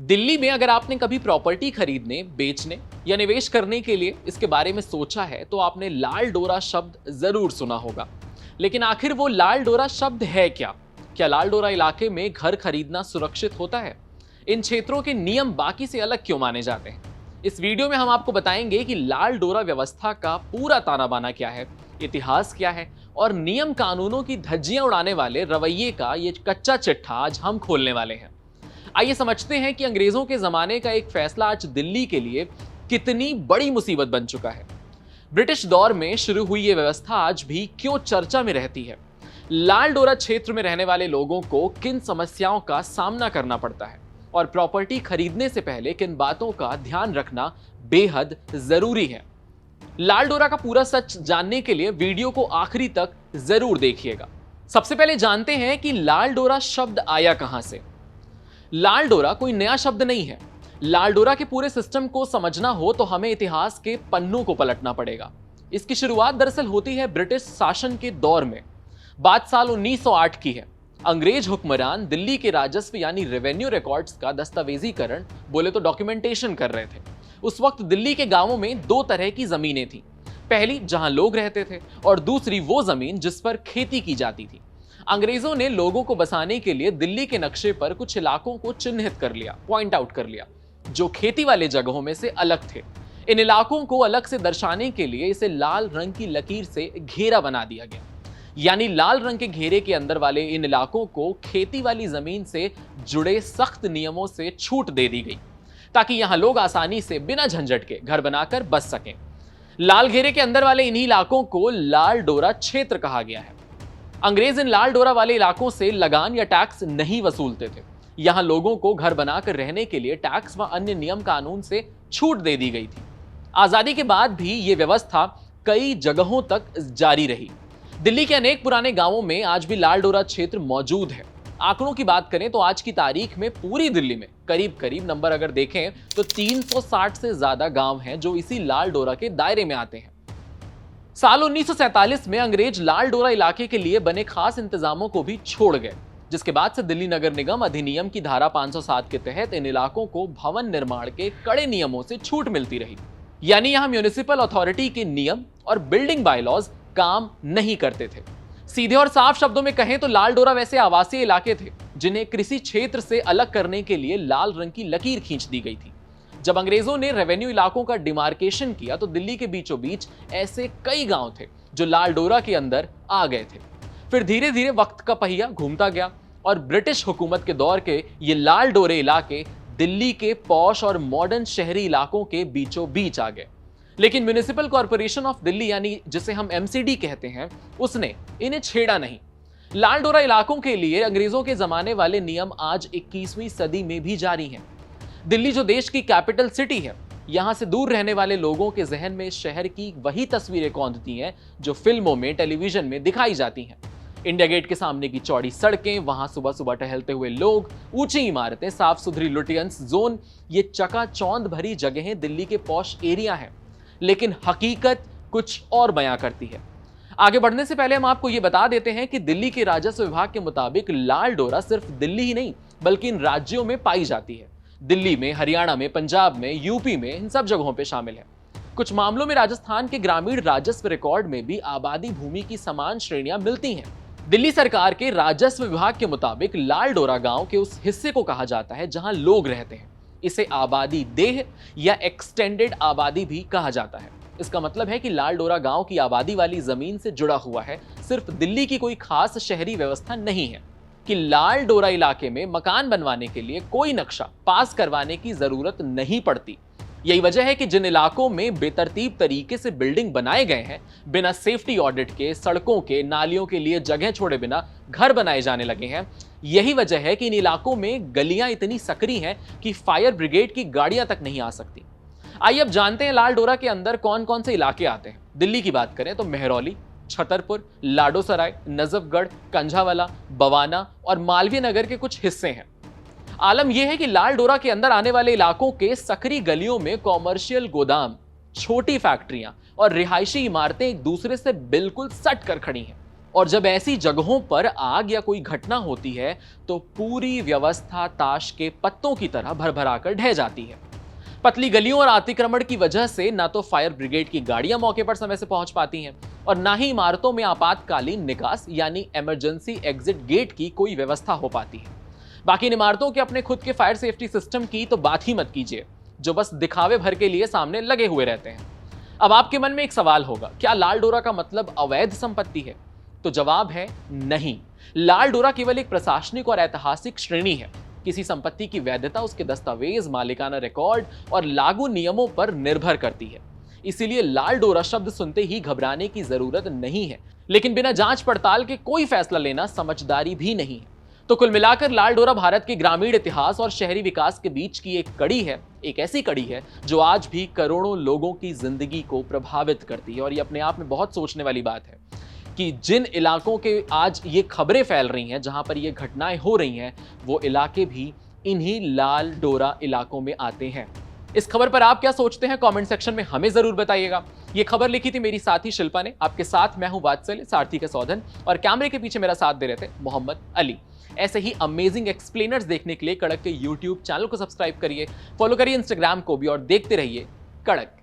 दिल्ली में अगर आपने कभी प्रॉपर्टी खरीदने, बेचने या निवेश करने के लिए इसके बारे में सोचा है तो आपने लाल डोरा शब्द जरूर सुना होगा। लेकिन आखिर वो लाल डोरा शब्द है क्या? क्या लाल डोरा इलाके में घर खरीदना सुरक्षित होता है? इन क्षेत्रों के नियम बाकी से अलग क्यों माने जाते हैं? इस वीडियो में हम आपको बताएंगे कि लाल डोरा व्यवस्था का पूरा ताना बाना क्या है, इतिहास क्या है और नियम कानूनों की धज्जियां उड़ाने वाले रवैये का ये कच्चा चिट्ठा आज हम खोलने वाले हैं। आइए समझते हैं कि अंग्रेजों के जमाने का एक फैसला आज दिल्ली के लिए कितनी बड़ी मुसीबत बन चुका है। ब्रिटिश दौर में शुरू हुई ये व्यवस्था आज भी क्यों चर्चा में रहती है। लाल डोरा क्षेत्र में रहने वाले लोगों को किन समस्याओं का सामना करना पड़ता है और प्रॉपर्टी खरीदने से पहले किन बातों का ध्यान रखना बेहद जरूरी है। लाल डोरा का पूरा सच जानने के लिए वीडियो को आखिरी तक जरूर देखिएगा। सबसे पहले जानते हैं कि लाल डोरा शब्द आया कहां से। लाल डोरा कोई नया शब्द नहीं है। लाल डोरा के पूरे सिस्टम को समझना हो तो हमें इतिहास के पन्नों को पलटना पड़ेगा। इसकी शुरुआत दरअसल होती है ब्रिटिश शासन के दौर में। बात साल 1908 की है। अंग्रेज हुक्मरान दिल्ली के राजस्व यानी रेवेन्यू रिकॉर्ड्स का दस्तावेजीकरण, बोले तो डॉक्यूमेंटेशन कर रहे थे। उस वक्त दिल्ली के गांवों में दो तरह की जमीनें थी। पहली जहां लोग रहते थे और दूसरी वो जमीन जिस पर खेती की जाती थी। अंग्रेजों ने लोगों को बसाने के लिए दिल्ली के नक्शे पर कुछ इलाकों को चिन्हित कर लिया, पॉइंट आउट कर लिया, जो खेती वाले जगहों में से अलग थे। इन इलाकों को अलग से दर्शाने के लिए इसे लाल रंग की लकीर से घेरा बना दिया गया। यानी लाल रंग के घेरे के अंदर वाले इन इलाकों को खेती वाली जमीन से जुड़े सख्त नियमों से छूट दे दी गई, ताकि यहां लोग आसानी से बिना झंझट के घर बनाकर बस सकें। लाल घेरे के अंदर वाले इन्हीं इलाकों को लाल डोरा क्षेत्र कहा गया है। अंग्रेज इन लाल डोरा वाले इलाकों से लगान या टैक्स नहीं वसूलते थे। यहां लोगों को घर बनाकर रहने के लिए टैक्स व अन्य नियम कानून से छूट दे दी गई थी। आजादी के बाद भी यह व्यवस्था कई जगहों तक जारी रही। दिल्ली के अनेक पुराने गांवों में आज भी लाल डोरा क्षेत्र मौजूद है। आंकड़ों की बात करें तो आज की तारीख में पूरी दिल्ली में करीब करीब नंबर अगर देखें तो 360 से ज्यादा गांव हैं जो इसी लाल डोरा के दायरे में आते हैं। साल 1947 में अंग्रेज लाल डोरा इलाके के लिए बने खास इंतजामों को भी छोड़ गए, जिसके बाद से दिल्ली नगर निगम अधिनियम की धारा 507 के तहत इन इलाकों को भवन निर्माण के कड़े नियमों से छूट मिलती रही। यानी यहां म्युनिसिपल अथॉरिटी के नियम और बिल्डिंग बायलॉज काम नहीं करते थे। सीधे और साफ शब्दों में कहें तो लाल डोरा वैसे आवासीय इलाके थे जिन्हें कृषि क्षेत्र से अलग करने के लिए लाल रंग की लकीर खींच दी गई थी। जब अंग्रेजों ने रेवेन्यू इलाकों का डिमार्केशन किया तो दिल्ली के बीचों बीच ऐसे कई गांव थे जो लाल डोरा के अंदर आ गए थे। फिर धीरे धीरे वक्त का पहिया घूमता गया और ब्रिटिश हुकूमत के दौर के ये लाल डोरे इलाके दिल्ली के पॉश और मॉडर्न शहरी इलाकों के बीचों बीच आ गए। लेकिन म्युनिसिपल कॉर्पोरेशन ऑफ दिल्ली यानी जिसे हम MCD कहते हैं, उसने इन्हें छेड़ा नहीं। लाल डोरा इलाकों के लिए अंग्रेजों के जमाने वाले नियम आज 21वीं सदी में भी जारी हैं। दिल्ली जो देश की कैपिटल सिटी है, यहां से दूर रहने वाले लोगों के जहन में शहर की वही तस्वीरें कौंधती हैं जो फिल्मों में, टेलीविजन में दिखाई जाती हैं। इंडिया गेट के सामने की चौड़ी सड़कें, वहां सुबह सुबह टहलते हुए लोग, ऊंची इमारतें, साफ सुथरी लुटियंस जोन, ये चकाचौंध भरी जगहें दिल्ली के पॉश एरिया हैं। लेकिन हकीकत कुछ और बयां करती है। आगे बढ़ने से पहले हम आपको ये बता देते हैं कि दिल्ली के राजस्व विभाग के मुताबिक लाल डोरा सिर्फ दिल्ली ही नहीं बल्कि इन राज्यों में पाई जाती है। दिल्ली में, हरियाणा में, पंजाब में, यूपी में, इन सब जगहों पे शामिल है। कुछ मामलों में राजस्थान के ग्रामीण राजस्व रिकॉर्ड में भी आबादी भूमि की समान श्रेणियां मिलती हैं। दिल्ली सरकार के राजस्व विभाग के मुताबिक लाल डोरा गांव के उस हिस्से को कहा जाता है जहां लोग रहते हैं। इसे आबादी देह या एक्सटेंडेड आबादी भी कहा जाता है। इसका मतलब है कि लाल डोरा गांव की आबादी वाली जमीन से जुड़ा हुआ है, सिर्फ दिल्ली की कोई खास शहरी व्यवस्था नहीं है। कि लाल डोरा इलाके में मकान बनवाने के लिए कोई नक्शा पास करवाने की जरूरत नहीं पड़ती। यही वजह है कि जिन इलाकों में बेतरतीब तरीके से बिल्डिंग बनाए गए हैं, बिना सेफ्टी ऑडिट के, सड़कों के, नालियों के लिए जगह छोड़े बिना घर बनाए जाने लगे हैं, यही वजह है कि इन इलाकों में गलियां इतनी सकरी हैं कि फायर ब्रिगेड की गाड़ियां तक नहीं आ सकती। आइए अब जानते हैं लाल डोरा के अंदर कौन कौन से इलाके आते हैं। दिल्ली की बात करें तो मेहरौली, छतरपुर, लाडोसराय, नजफगढ़, कंझावाला, बवाना और मालवीय नगर के कुछ हिस्से हैं। आलम यह है कि लाल डोरा के अंदर आने वाले इलाकों के सकरी गलियों में कॉमर्शियल गोदाम, छोटी फैक्ट्रियां और रिहायशी इमारतें एक दूसरे से बिल्कुल सट कर खड़ी हैं। और जब ऐसी जगहों पर आग या कोई घटना होती है तो पूरी व्यवस्था ताश के पत्तों की तरह भरभराकर ढह जाती है। पतली गलियों और अतिक्रमण की वजह से ना तो फायर ब्रिगेड की गाड़ियां मौके पर समय से पहुंच पाती हैं और ना ही इमारतों में आपातकालीन निकास यानी इमरजेंसी एग्जिट गेट की कोई व्यवस्था हो पाती है। बाकी इन इमारतों के अपने खुद के फायर सेफ्टी सिस्टम की तो बात ही मत कीजिए, जो बस दिखावे भर के लिए सामने लगे हुए रहते हैं। अब आपके मन में एक सवाल होगा, क्या लाल डोरा का मतलब अवैध संपत्ति है? तो जवाब है नहीं। लाल डोरा केवल एक प्रशासनिक और ऐतिहासिक श्रेणी है। किसी संपत्ति की वैधता उसके दस्तावेज, मालिकाना रिकॉर्ड और लागू नियमों पर निर्भर करती है। इसीलिए लाल डोरा शब्द सुनते ही घबराने की जरूरत नहीं है, लेकिन बिना जांच पड़ताल के कोई फैसला लेना समझदारी भी नहीं है। तो कुल मिलाकर लाल डोरा भारत के ग्रामीण इतिहास और शहरी विकास के बीच की एक कड़ी है, एक ऐसी कड़ी है जो आज भी करोड़ों लोगों की जिंदगी को प्रभावित करती है। और ये अपने आप में बहुत सोचने वाली बात है कि जिन इलाकों के आज ये खबरें फैल रही हैं, जहां पर ये घटनाएं हो रही हैं, वो इलाके भी इन्हीं लाल डोरा इलाकों में आते हैं। इस खबर पर आप क्या सोचते हैं? कमेंट सेक्शन में हमें जरूर बताइएगा। ये खबर लिखी थी मेरी साथी शिल्पा ने। आपके साथ मैं हूं वात्सल्य, सारथी का सौधन, और कैमरे के पीछे मेरा साथ दे रहे थे मोहम्मद अली। ऐसे ही अमेजिंग एक्सप्लेनर्स देखने के लिए कड़क के यूट्यूब चैनल को सब्सक्राइब करिए, फॉलो करिए इंस्टाग्राम को भी, और देखते रहिए कड़क।